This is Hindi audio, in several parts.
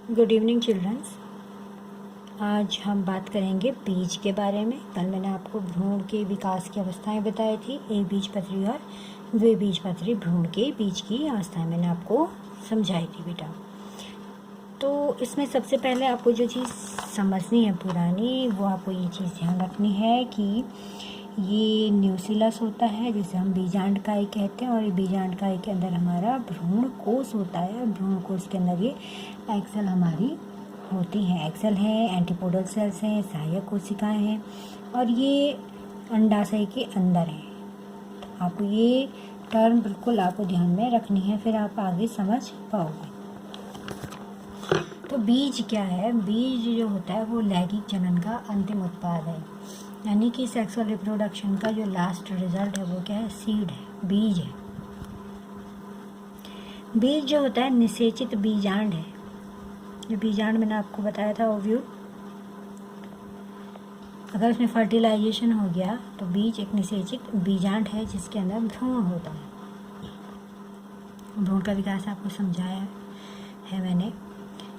Good evening children's. आज हम बात करेंगे बीज के बारे में। कल मैंने आपको भ्रूण के विकास की अवस्थाएं बताई थी, एक बीजपत्री और द्विबीजपत्री भ्रूण के बीज की अवस्थाएं मैंने आपको समझाई थी बेटा। तो इसमें सबसे पहले आपको जो चीज़ समझनी है पुरानी, वो आपको ये चीज़ ध्यान रखनी है कि ये न्यूक्लियस होता है जिसे हम बीजांडकाई कहते हैं, और ये बीजांडकाई के अंदर हमारा भ्रूण कोश होता है। भ्रूण कोश के अंदर ये एग सेल हमारी होती हैं। एग सेल हैं, एंटीपोडल सेल्स हैं, सहायक कोशिकाएं हैं, और ये अंडाशय के अंदर है। तो आपको ये टर्म बिल्कुल आपको ध्यान में रखनी है, फिर आप आगे समझ पाओगे। तो बीज क्या है? बीज जो होता है वो लैंगिक जनन का अंतिम उत्पाद है, यानी कि सेक्सुअल रिप्रोडक्शन का जो लास्ट रिजल्ट है वो क्या है? सीड है, बीज है। बीज जो होता है निषेचित बीजांड है। जो बीजांड मैंने आपको बताया था ओव्यूल, अगर उसमें फर्टिलाइजेशन हो गया तो बीज एक निषेचित बीजांड है जिसके अंदर भ्रूण होता है। भ्रूण का विकास आपको समझाया है मैंने।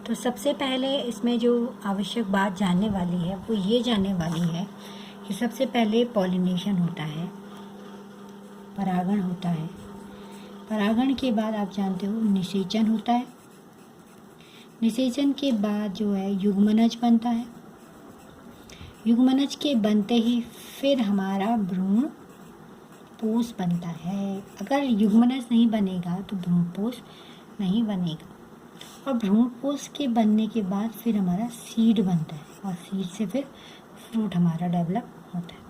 तो सबसे पहले इसमें जो आवश्यक बात जानने वाली है वो ये जानने वाली है कि सबसे पहले पॉलिनेशन होता है, परागण होता है। परागण के बाद आप जानते हो निषेचन होता है। निषेचन के बाद जो है युग्मनज बनता है। युग्मनज के बनते ही फिर हमारा भ्रूण पोष बनता है। अगर युग्मनज नहीं बनेगा तो भ्रूण पोष नहीं बनेगा, और भ्रूण पोष के बनने के बाद फिर हमारा सीड बनता है, और सीड से फिर फ्रूट हमारा डेवलप होता है।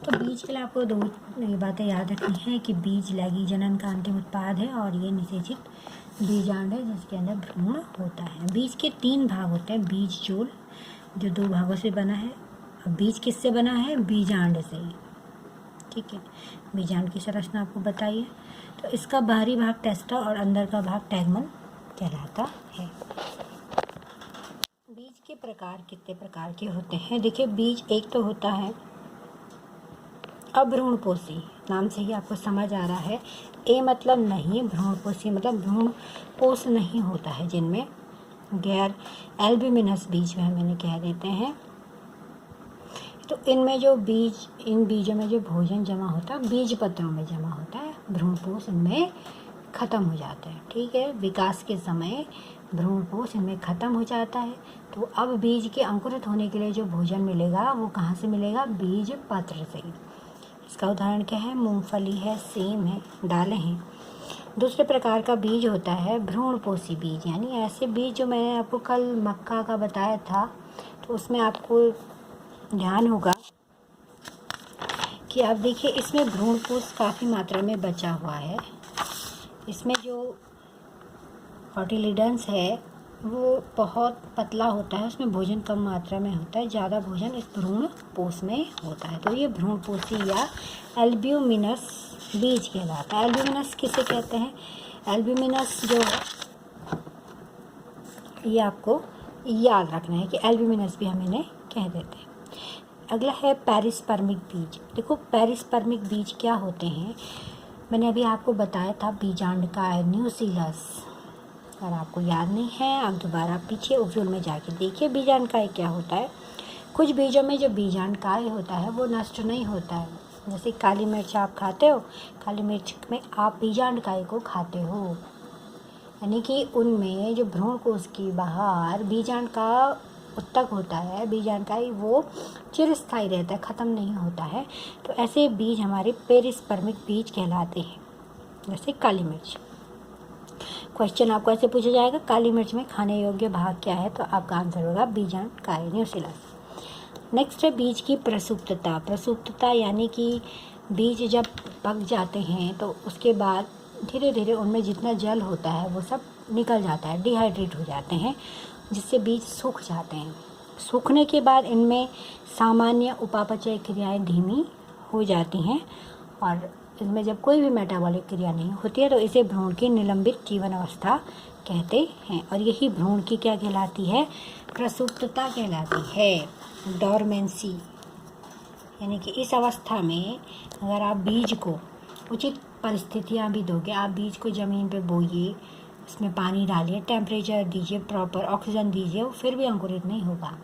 तो बीज के लिए आपको दो बातें याद रखनी है कि बीज लैंगिक जनन का अंतिम उत्पाद है, और ये निषेचित बीजांड है जिसके अंदर भ्रूण होता है। बीज के 3 भाग होते हैं। बीज जोल जो 2 भागों से बना है। अब बीज किससे बना है? बीजांड से। ठीक है, बीजांड की संरचना आपको बताइए। तो इसका बाहरी भाग टेस्टा और अंदर का भाग टैगमन कहलाता है। बीज के प्रकार कितने प्रकार के होते हैं? देखिए, बीज एक तो होता है अभ्रूणपोषी, नाम से ही आपको समझ आ रहा है। ए मतलब नहीं, भ्रूणपोषी मतलब भ्रूण पोष नहीं होता है जिनमें। गैर एल्ब्यूमिनस बीज में हम इन्हें कह देते हैं। तो इनमें जो बीज, इन बीजों में जो भोजन जमा होता है बीज पत्रों में जमा होता है। भ्रूणपोष इनमें ख़त्म हो जाता है। ठीक है, विकास के समय भ्रूणपोष इनमें ख़त्म हो जाता है। तो अब बीज के अंकुरित होने के लिए जो भोजन मिलेगा वो कहाँ से मिलेगा? बीज पत्र से। इसका उदाहरण क्या है? मूंगफली है, सेम है, दालें हैं। दूसरे प्रकार का बीज होता है भ्रूणपोषी बीज, यानी ऐसे बीज जो मैंने आपको कल मक्का का बताया था। तो उसमें आपको ध्यान होगा कि आप देखिए इसमें भ्रूणपोष काफ़ी मात्रा में बचा हुआ है। इसमें जो कोटिलिडन्स है वो बहुत पतला होता है, उसमें भोजन कम मात्रा में होता है, ज़्यादा भोजन इस भ्रूणपोष में होता है। तो ये भ्रूणपोषी या एल्ब्यूमिनस बीज कहलाता है। एल्ब्यूमिनस किसे कहते हैं? एल्ब्यूमिनस जो है ये आपको याद रखना है कि एल्ब्यूमिनस भी हम इन्हें कह देते हैं। अगला है पेरिस्पर्मिक बीज। देखो, पेरिस्पर्मिक बीज क्या होते हैं? मैंने अभी आपको बताया था बीजांडकाय, न्यूक्लियस। अगर आपको याद नहीं है आप दोबारा पीछे ओव्यूल में जाके देखिए बीजांडकाय क्या होता है। कुछ बीजों में जो बीजांडकाय होता है वो नष्ट नहीं होता है। जैसे काली मिर्च आप खाते हो, काली मिर्च में आप बीजांडकाय को खाते हो, यानी कि उनमें जो भ्रूण कोश की बाहर बीजांड का उत्तक होता है, बीजांडकाय, वो चिरस्थायी रहता है, ख़त्म नहीं होता है। तो ऐसे बीज हमारे पेरिस्पर्मिक बीज कहलाते हैं, जैसे काली मिर्च। क्वेश्चन आपको ऐसे पूछा जाएगा, काली मिर्च में खाने योग्य भाग क्या है? तो आपका आंसर होगा बीजांडकाय, न्यूक्लियस। नेक्स्ट है बीज की प्रसुप्तता। प्रसुप्तता यानी कि बीज जब पक जाते हैं तो उसके बाद धीरे धीरे उनमें जितना जल होता है वो सब निकल जाता है, डिहाइड्रेट हो जाते हैं, जिससे बीज सूख जाते हैं। सूखने के बाद इनमें सामान्य उपापचय क्रियाएं धीमी हो जाती हैं, और इसमें जब कोई भी मेटाबॉलिक क्रिया नहीं होती है तो इसे भ्रूण की निलंबित जीवन अवस्था कहते हैं। और यही भ्रूण की क्या कहलाती है? प्रसुप्तता कहलाती है, डोरमेंसी। यानी कि इस अवस्था में अगर आप बीज को उचित परिस्थितियां भी दोगे, आप बीज को ज़मीन पे बोइए, उसमें पानी डालिए, टेम्परेचर दीजिए, प्रॉपर ऑक्सीजन दीजिए, वो फिर भी अंकुरित नहीं होगा।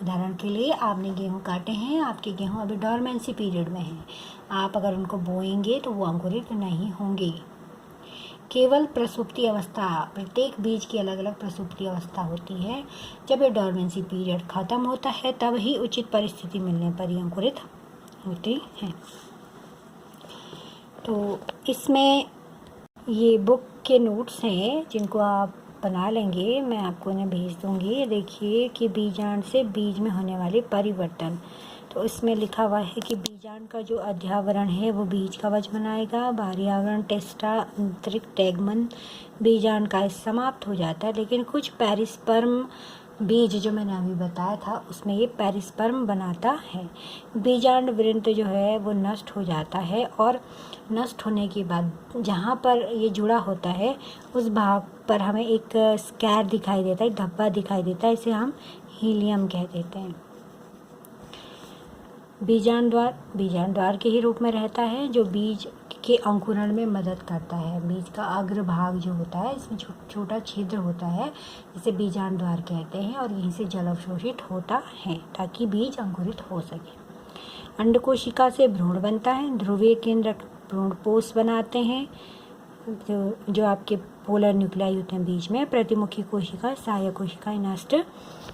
उदाहरण के लिए आपने गेहूँ काटे हैं, आपके गेहूँ अभी डॉर्मेंसी पीरियड में हैं, आप अगर उनको बोएंगे तो वो अंकुरित नहीं होंगे। केवल प्रसुप्ति अवस्था, प्रत्येक बीज की अलग अलग प्रसुप्ति अवस्था होती है। जब ये डॉर्मेंसी पीरियड ख़त्म होता है तब ही उचित परिस्थिति मिलने पर ही अंकुरित होती हैं। तो इसमें ये बुक के नोट्स हैं जिनको आप बना लेंगे, मैं आपको इन्हें भेज दूँगी। देखिए कि बीजांड से बीज में होने वाले परिवर्तन, तो इसमें लिखा हुआ है कि बीजांड का जो अध्यावरण है वो बीज कवच बनाएगा। बाहरी आवरण टेस्टा, आंतरिक टैगमन, बीजांड का समाप्त हो जाता है, लेकिन कुछ पेरिस्पर्म बीज जो मैंने अभी बताया था उसमें ये पेरिस्पर्म बनाता है। बीजांड वृंत जो है वो नष्ट हो जाता है और नष्ट होने के बाद जहाँ पर ये जुड़ा होता है उस भाग पर हमें एक स्कैर दिखाई देता है, धब्बा दिखाई देता है, इसे हम हीलियम कह देते हैं। बीजांड द्वार के ही रूप में रहता है जो बीज के अंकुरण में मदद करता है। बीज का अग्रभाग जो होता है इसमें छोटा छिद्र होता है जिसे बीजांड द्वार कहते हैं और यहीं से जल अवशोषित होता है ताकि बीज अंकुरित हो सके। अंडकोशिका से भ्रूण बनता है, ध्रुवीय केंद्रक भ्रूणपोष बनाते हैं जो आपके पोलर न्यूक्लियाई होते हैं बीज में। प्रतिमुखी कोशिका, सहायक कोशिकाएं नष्ट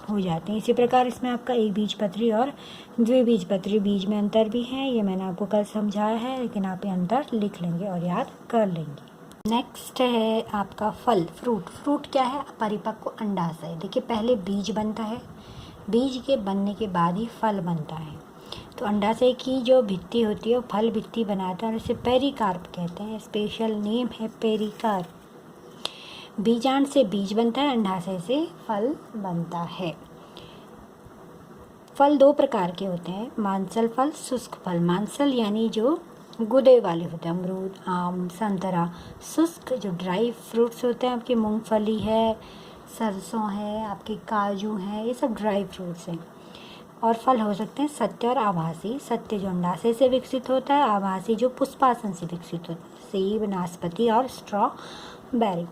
हो जाते हैं। इसी प्रकार इसमें आपका एक बीजपत्री और द्विबीजपत्री बीज में अंतर भी है, ये मैंने आपको कल समझाया है, लेकिन आप ये अंतर लिख लेंगे और याद कर लेंगे। नेक्स्ट है आपका फल, फ्रूट क्या है? परिपक्व अंडाशय। देखिए पहले बीज बनता है, बीज के बनने के बाद ही फल बनता है। तो अंडाशय की जो भित्ति होती है वो फल भित्ति बनाता है और इसे पेरिकार्प कहते हैं, स्पेशल नेम है पेरिकार्प। बीजांड से बीज बनता है, अंडाशय से फल बनता है। फल दो प्रकार के होते हैं, मांसल फल, शुष्क फल। मांसल यानी जो गुदे वाले होते हैं, अमरूद, आम, संतरा। शुष्क जो ड्राई फ्रूट्स होते हैं, आपकी मूंगफली है, सरसों है, आपके काजू हैं, ये सब ड्राई फ्रूट्स हैं। और फल हो सकते हैं सत्य और आभासी। सत्य जो अंडाशय से विकसित होता है, आभासी जो पुष्पासन से विकसित होता है, सेब, नाशपाती और स्ट्रॉबेरी।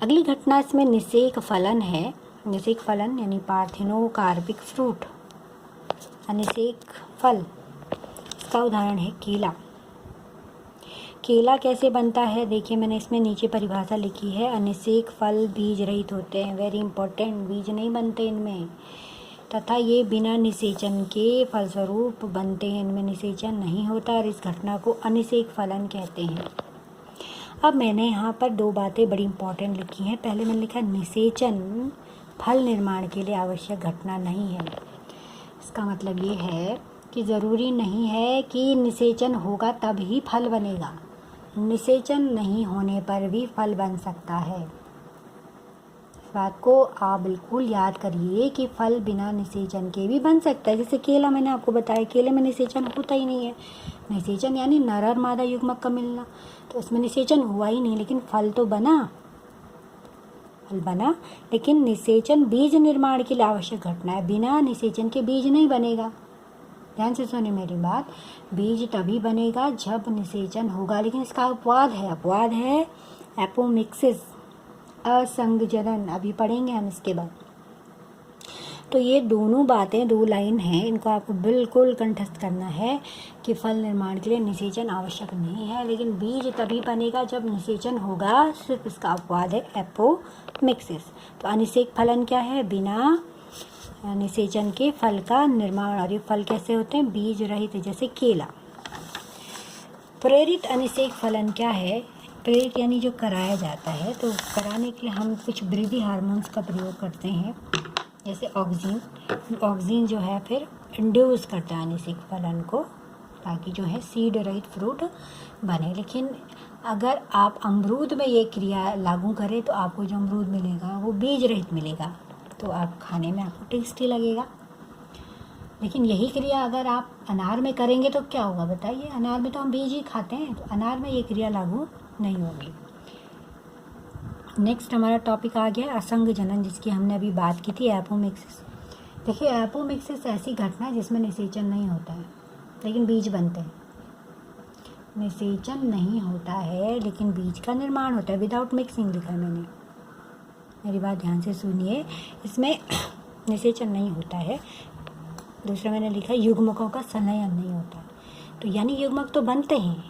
अगली घटना इसमें निषेक फलन है। निषेक फलन यानी पार्थिनोकार्पिक फ्रूट, अनिषेक फल। इसका उदाहरण है केला। केला कैसे बनता है? देखिए मैंने इसमें नीचे परिभाषा लिखी है। अनिषेक फल बीज रहित होते हैं, वेरी इंपॉर्टेंट, बीज नहीं बनते इनमें, तथा ये बिना निषेचन के फलस्वरूप बनते हैं, इनमें निषेचन नहीं होता और इस घटना को अनिषेक फलन कहते हैं। अब मैंने यहाँ पर दो बातें बड़ी इंपॉर्टेंट लिखी हैं। पहले मैंने लिखा निषेचन फल निर्माण के लिए आवश्यक घटना नहीं है। इसका मतलब ये है कि ज़रूरी नहीं है कि निषेचन होगा तब ही फल बनेगा, निषेचन नहीं होने पर भी फल बन सकता है। इस बात को आप बिल्कुल याद करिए कि फल बिना निषेचन के भी बन सकता है। जैसे केला मैंने आपको बताया, केले में निषेचन होता ही नहीं है। निषेचन यानी नर और मादा युग्मक का मिलना, तो उसमें निषेचन हुआ ही नहीं, लेकिन फल तो बना, फल बना। लेकिन निषेचन बीज निर्माण के लिए आवश्यक घटना है, बिना निषेचन के बीज नहीं बनेगा। ध्यान से सुने मेरी बात, बीज तभी बनेगा जब निषेचन होगा, लेकिन इसका अपवाद है एपोमिक्सिस, असंगजनन, अभी पढ़ेंगे हम इसके बाद। तो ये दोनों बातें, दो लाइन हैं, इनको आपको बिल्कुल कंठस्थ करना है कि फल निर्माण के लिए निषेचन आवश्यक नहीं है, लेकिन बीज तभी बनेगा जब निषेचन होगा, सिर्फ इसका अपवाद है एपोमिक्सिस। तो अनिषेक फलन क्या है? बिना निषेचन के फल का निर्माण। और ये फल कैसे होते हैं? बीज रहित, जैसे केला। प्रेरित अनिषेक फलन क्या है? प्रेरित यानी जो कराया जाता है, तो कराने के लिए हम कुछ वृद्धि हार्मोन्स का प्रयोग करते हैं, जैसे ऑक्सीन जो है फिर इंड्यूस करता है अनिषेक फलन को, ताकि जो है सीड रहित फ्रूट बने। लेकिन अगर आप अमरूद में ये क्रिया लागू करें तो आपको जो अमरूद मिलेगा वो बीज रहित मिलेगा, तो आप खाने में आपको टेस्टी लगेगा। लेकिन यही क्रिया अगर आप अनार में करेंगे तो क्या होगा बताइए? अनार में तो हम बीज ही खाते हैं, तो अनार में ये क्रिया लागू नहीं होगी। नेक्स्ट हमारा टॉपिक आ गया असंग जनन, जिसकी हमने अभी बात की थी, एपोमिक्सिस। देखिए एपोमिक्सिस ऐसी घटना है जिसमें निषेचन नहीं होता है लेकिन बीज बनते हैं। निषेचन नहीं होता है लेकिन बीज का निर्माण होता है। विदाउट मिक्सिंग लिखा है मैंने, मेरी बात ध्यान से सुनिए। इसमें निषेचन नहीं होता है। दूसरा मैंने लिखा युग्मकों का संलयन नहीं होता है। तो यानी युग्मक तो बनते हैं,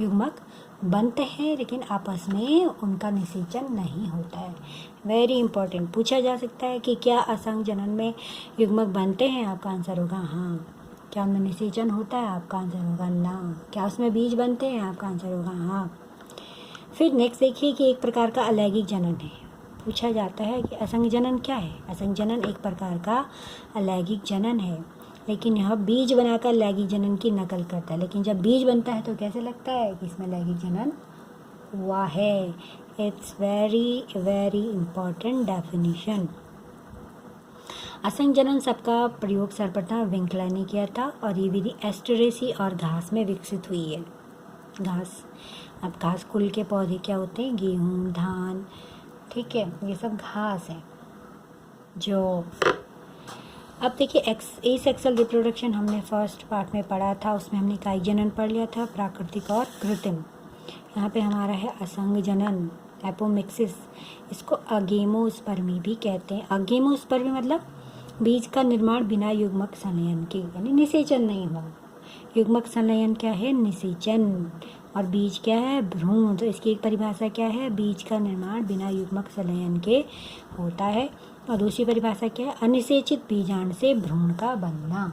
युग्मक बनते हैं लेकिन आपस में उनका निषेचन नहीं होता है। वेरी इंपॉर्टेंट, पूछा जा सकता है कि क्या असंग जनन में युग्मक बनते हैं? आपका आंसर होगा हाँ। क्या उनमें निषेचन होता है? आपका आंसर होगा ना। क्या उसमें बीज बनते हैं? आपका आंसर होगा हाँ। फिर नेक्स्ट देखिए कि एक प्रकार का अलैंगिक जनन है। पूछा जाता है कि असंग जनन क्या है? असंग जनन एक प्रकार का अलैंगिक जनन है, लेकिन यह बीज बनाकर लैंगिक जनन की नकल करता है। लेकिन जब बीज बनता है तो कैसे लगता है कि इसमें लैंगिक जनन हुआ है। It's very very important definition. असंग जनन सबका प्रयोग सर्वप्रथम विंकलर ने किया था और ये विधि एस्टरेसी और घास में विकसित हुई है। घास, अब घास कुल के पौधे क्या होते हैं? गेहूँ, धान, ठीक है, ये सब घास है। जो अब देखिए एसेक्सुअल रिप्रोडक्शन हमने फर्स्ट पार्ट में पढ़ा था, उसमें हमने इकाई जनन पढ़ लिया था, प्राकृतिक और कृत्रिम। यहाँ पे हमारा है असंग जनन, एपोमिक्सिस। इसको अगेमोस्पर्मी भी कहते हैं। अगेमोस्पर्मी मतलब बीज का निर्माण बिना युग्मक संलयन के, यानी निषेचन नहीं हुआ। युग्मक संलयन क्या है? निषेचन। और बीज क्या है? भ्रूण। तो इसकी एक परिभाषा क्या है? बीज का निर्माण बिना युग्मक संलयन के होता है। और दूसरी परिभाषा क्या है? अनिषेचित बीजांड से भ्रूण का बनना,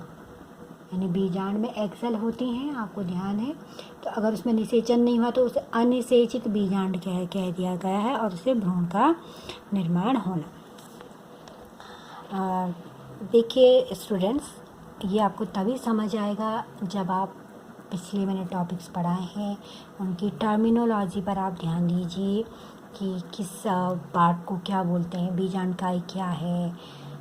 यानी बीजांड में एग सेल होती हैं, आपको ध्यान है। तो अगर उसमें निषेचन नहीं हुआ तो उसे अनिषेचित बीजांड कह दिया गया है और उससे भ्रूण का निर्माण होना। देखिए स्टूडेंट्स, ये आपको तभी समझ आएगा जब आप पिछले मैंने टॉपिक्स पढ़ाए हैं उनकी टर्मिनोलॉजी पर आप ध्यान दीजिए कि किस पार्ट को क्या बोलते हैं। बीजांडकाई क्या है,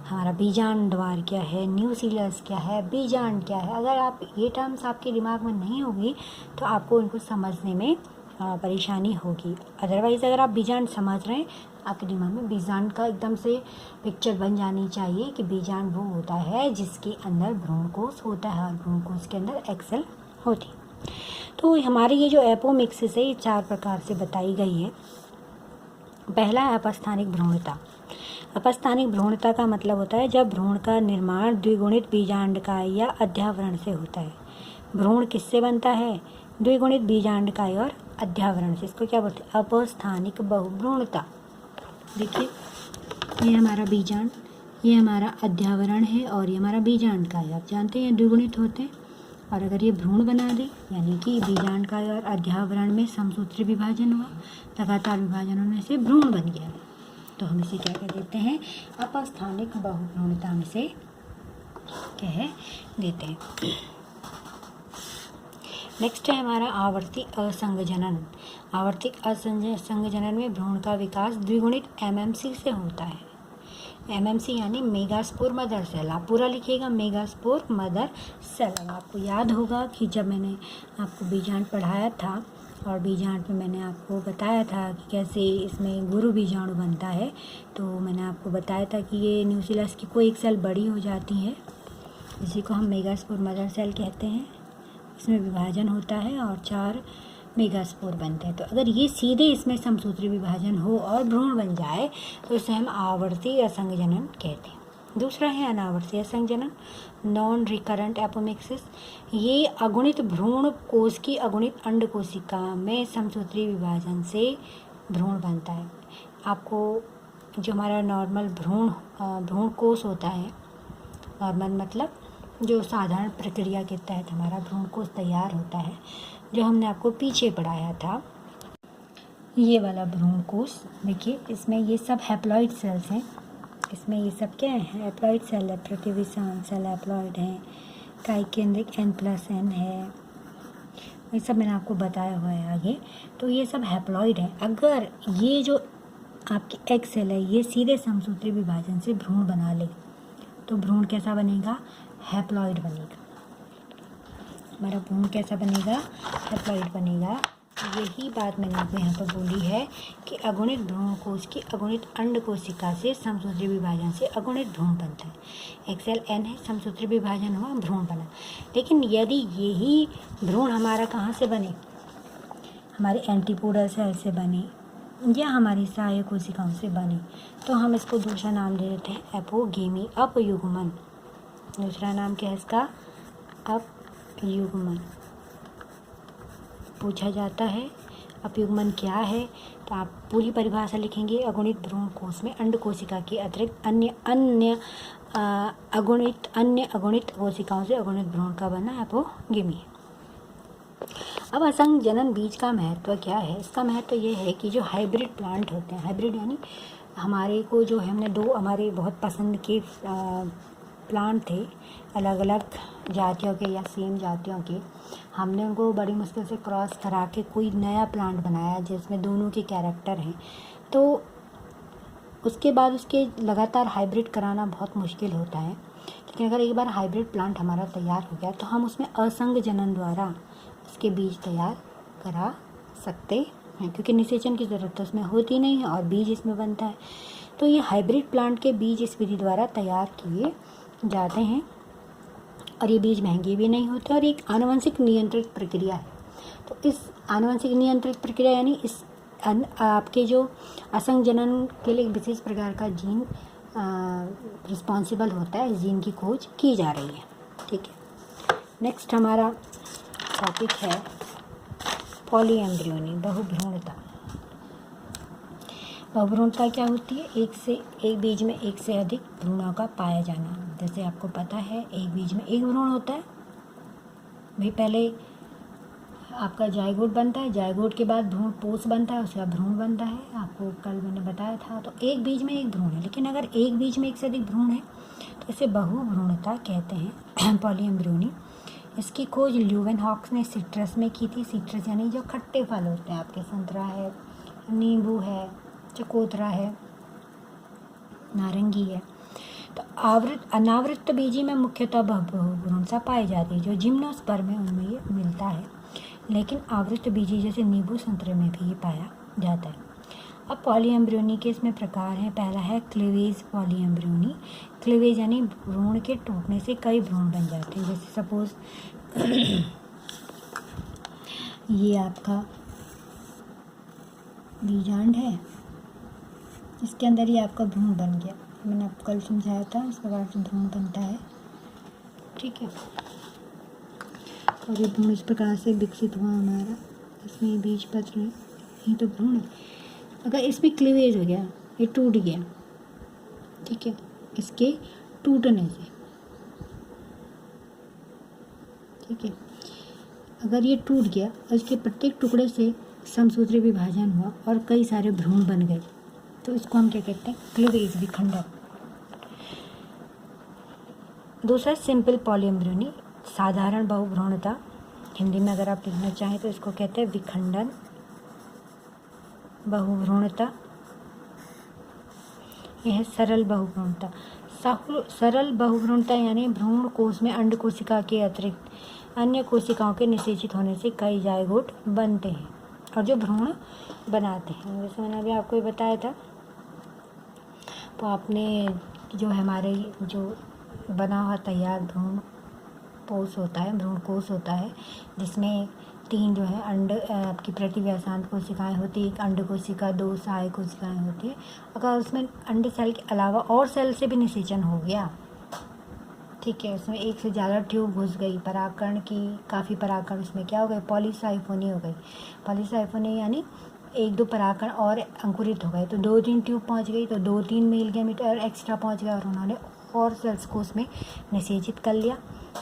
हमारा बीजांड द्वार क्या है, न्यूक्लियस क्या है, बीजांड क्या है। अगर आप ये टर्म्स आपके दिमाग में नहीं होगी तो आपको उनको समझने में परेशानी होगी। अदरवाइज़ अगर आप बीजांड समझ रहे हैं, आपके दिमाग में बीजांड का एकदम से पिक्चर बन जानी चाहिए कि बीजांड वो होता है जिसके अंदर भ्रूणकोश होता है और भ्रूणकोश के अंदर एग सेल होती। तो हमारी ये जो एपोमिक्सिस है ये 4 प्रकार से बताई गई है। पहला है अपस्थानिक भ्रूणता। अपस्थानिक भ्रूणता का मतलब होता है जब भ्रूण का निर्माण द्विगुणित बीजांडकाय या अध्यावरण से होता है। भ्रूण किससे बनता है? द्विगुणित बीजांडकाय और अध्यावरण से। इसको क्या बोलते हैं? अपस्थानिक बहुभ्रूणता। देखिए ये हमारा बीजांड, ये हमारा अध्यावरण है और ये हमारा बीजांडकाय। आप जानते हैं द्विगुणित होते हैं। और अगर ये भ्रूण बना दे, यानी कि बीजांडकाय और अध्यावरण में समसूत्री विभाजन हुआ, लगातार विभाजन होने से भ्रूण बन गया, तो हम इसे क्या कह देते हैं? अपस्थानिक बहुभ्रूणता हम इसे कह देते हैं। नेक्स्ट है हमारा आवर्ती असंग जनन। आवर्ती असंग जनन में भ्रूण का विकास द्विगुणित एमएमसी से होता है। एमएमसी यानी मेगास्पोर मदर सेल। आप पूरा लिखिएगा, मेगास्पोर मदर सेल। अब आपको याद होगा कि जब मैंने आपको बीजांड पढ़ाया था और बीजांड में मैंने आपको बताया था कि कैसे इसमें गुरु बीजाणु बनता है, तो मैंने आपको बताया था कि ये न्यूक्लियस की कोई एक सेल बड़ी हो जाती है, इसी को हम मेगास्पोर मदर सेल कहते हैं। इसमें विभाजन होता है और 4 मेगास्पोर बनते हैं। तो अगर ये सीधे इसमें समसूत्री विभाजन हो और भ्रूण बन जाए तो इसे हम आवर्ती असंग जनन कहते हैं। दूसरा है अनावर्ती असंग जनन, नॉन रिकरेंट एपोमिक्सिस। ये अगुणित भ्रूण कोश की अगुणित अंड कोशिका में समसूत्री विभाजन से भ्रूण बनता है। आपको जो हमारा नॉर्मल भ्रूण कोश होता है, नॉर्मल मतलब जो साधारण प्रक्रिया के तहत हमारा भ्रूण कोश तैयार होता है, जो हमने आपको पीछे पढ़ाया था, ये वाला भ्रूण कोश। देखिए इसमें ये सब हैप्लॉइड सेल्स हैं। इसमें ये सब क्या है? हैप्लॉइड सेल है। प्रतिविषाण सेल हैप्लॉइड हैं, काई केंद्रिक N+N है, ये सब मैंने आपको बताया हुआ है आगे। तो ये सब हैप्लॉइड है। अगर ये जो आपकी एग सेल है ये सीधे समसूत्री विभाजन से भ्रूण बना ले तो भ्रूण कैसा बनेगा? हैप्लॉइड बनेगा। हमारा भ्रूण कैसा बनेगा? हैप्लॉइड बनेगा। यही बात मैंने आपको यहाँ पर बोली है कि अगुणित भ्रूण कोश की अगुणित अंड कोशिका से समसूत्री विभाजन से अगुणित भ्रूण बनता है। एक सेल N है, समसूत्री विभाजन हुआ, भ्रूण बना। लेकिन यदि यही भ्रूण हमारा कहाँ से बने? हमारे एंटीपोडल सेल से बने या हमारी सहायक कोशिकाओं से बने तो हम इसको दूसरा नाम दे देते हैं एपोगेमी, अपयुग्मन। दूसरा नाम क्या है इसका? अपयुग्मन। पूछा जाता है अपयुग्मन क्या है, तो आप पूरी परिभाषा लिखेंगे। अगुणित भ्रूण कोश में अंड कोशिका के अतिरिक्त अन्य अगुणित कोशिकाओं से अगुणित भ्रूण का बनना एपोगेमी। अब असंग जनन बीज का महत्व क्या है? इसका महत्व ये है कि जो हाइब्रिड प्लांट होते हैं, हाइब्रिड यानी हमारे को जो है, हमने दो हमारे बहुत पसंद के प्लांट थे अलग अलग जातियों के या सेम जातियों के, हमने उनको बड़ी मुश्किल से क्रॉस करा के कोई नया प्लांट बनाया जिसमें दोनों के कैरेक्टर हैं। तो उसके बाद उसके लगातार हाइब्रिड कराना बहुत मुश्किल होता है। लेकिन अगर एक बार हाइब्रिड प्लांट हमारा तैयार हो गया तो हम उसमें असंग जनन द्वारा उसके बीज तैयार करा सकते हैं, क्योंकि निषेचन की ज़रूरत तो उसमें होती नहीं है और बीज इसमें बनता है। तो ये हाइब्रिड प्लांट के बीज इस विधि द्वारा तैयार किए जाते हैं और ये बीज महंगे भी नहीं होते और एक आनुवंशिक नियंत्रित प्रक्रिया है। तो इस आनुवंशिक नियंत्रित प्रक्रिया यानी इस आपके जो असंग जनन के लिए एक विशेष प्रकार का जीन रिस्पॉन्सिबल होता है, इस जीन की खोज की जा रही है। ठीक है, नेक्स्ट हमारा टॉपिक है पॉलीएम्ब्रियोनी, बहुभ्रूणता। बहुभ्रूणता क्या होती है? एक बीज में एक से अधिक भ्रूणों का पाया जाना। जैसे आपको पता है एक बीज में एक भ्रूण होता है भाई, पहले आपका जायगोट बनता है, जायगोट के बाद भ्रूण पोष बनता है, उसके बाद भ्रूण बनता है। आपको कल मैंने बताया था। तो एक बीज में एक भ्रूण है, लेकिन अगर एक बीज में एक से अधिक भ्रूण है तो इसे बहुभ्रूणता कहते हैं, पॉलीएम्ब्रियोनी। इसकी खोज ल्यूवेनहॉक्स ने सिट्रस में की थी। सिट्रस यानी जो खट्टे फल होते हैं आपके, संतरा है, नींबू है, चकोतरा है, नारंगी है। तो अनावृत बीजी में मुख्यतः बहुभ्रूणता पाई जाती है, जो जिम्नोस्पर्म में उनमें ये मिलता है। लेकिन आवृत बीजी जैसे नींबू संतरे में भी ये पाया जाता है। अब पॉलीएम्ब्रियोनी के इसमें प्रकार हैं। पहला है क्लीवेज पॉलीएम्ब्रियोनी। क्लीवेज यानी भ्रूण के टूटने से कई भ्रूण बन जाते हैं। जैसे सपोज ये आपका बीजांड है, इसके अंदर ही आपका भ्रूण बन गया। मैंने आपको कल समझाया था इस प्रकार से भ्रूण बनता है। ठीक है, और ये भ्रूण इस प्रकार से विकसित हुआ हमारा, इसमें बीज पत्र है, ये तो भ्रूण है। अगर इसमें क्लीवेज हो गया, ये टूट गया, ठीक है, इसके टूटने से, ठीक है, अगर ये टूट गया और इसके प्रत्येक टुकड़े से समसूत्री विभाजन हुआ और कई सारे भ्रूण बन गए, तो इसको हम क्या कहते हैं? क्लीवेज, विखंडन। दूसरा सिंपल पॉलीएम्ब्रियोनी, साधारण बहुभ्रूणता। हिंदी में अगर आप लिखना चाहें तो इसको कहते हैं विखंडन बहुभ्रूणता। यह है सरल बहुभ्रूणता। सरल बहुभ्रूणता यानी भ्रूण कोश में अंड कोशिका के अतिरिक्त अन्य कोशिकाओं के निषेचित होने से कई जायगोट बनते हैं और जो भ्रूण बनाते हैं। जैसे मैंने अभी आपको ये बताया था, तो आपने जो हमारे जो बना हुआ तैयार भ्रूण कोश होता है, भ्रूण कोश होता है, जिसमें 3 जो है अंड आपकी प्रतिव्यासांत कोशिकाएं होती है, एक अंड कोशिका, 2 सहायक कोशिकाएं होती है। अगर उसमें अंड सेल के अलावा और सेल से भी निषेचन हो गया, ठीक है, उसमें एक से ज़्यादा ट्यूब घुस गई, परागकण की काफ़ी परागकण उसमें क्या हो गए? पॉलीसाइफोनी हो गई। पॉलीसाइफोनी यानी 1-2 परागकण और अंकुरित हो गए, तो 2-3 ट्यूब पहुंच गई, तो 2-3 मेल गैमेट और एक्स्ट्रा पहुंच गया और उन्होंने और सेल्स को उसमें निषेचित कर लिया,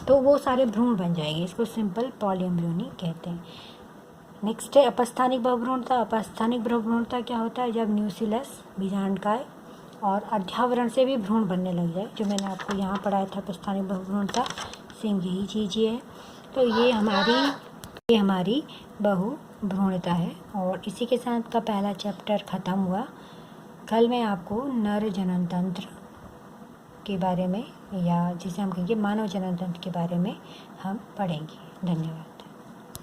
तो वो सारे भ्रूण बन जाएंगे। इसको सिंपल पॉलीएम्ब्रियोनी कहते हैं। नेक्स्ट है अपस्थानिक बहुभ्रूणता। अपस्थानिक बहुभ्रूणता क्या होता है? जब न्यूक्लियस, बीजांडकाय और अध्यावरण से भी भ्रूण बनने लग जाए, जो मैंने आपको यहाँ पढ़ाया था अपस्थानिक बहुभ्रूणता, सेम यही चीज़ ये है। तो ये हमारी बहुभ्रूणता है और इसी के साथ का पहला चैप्टर ख़त्म हुआ। कल मैं आपको नर जनन तंत्र के बारे में, या जिसे हम कहेंगे मानव जनन तंत्र के बारे में हम पढ़ेंगे। धन्यवाद।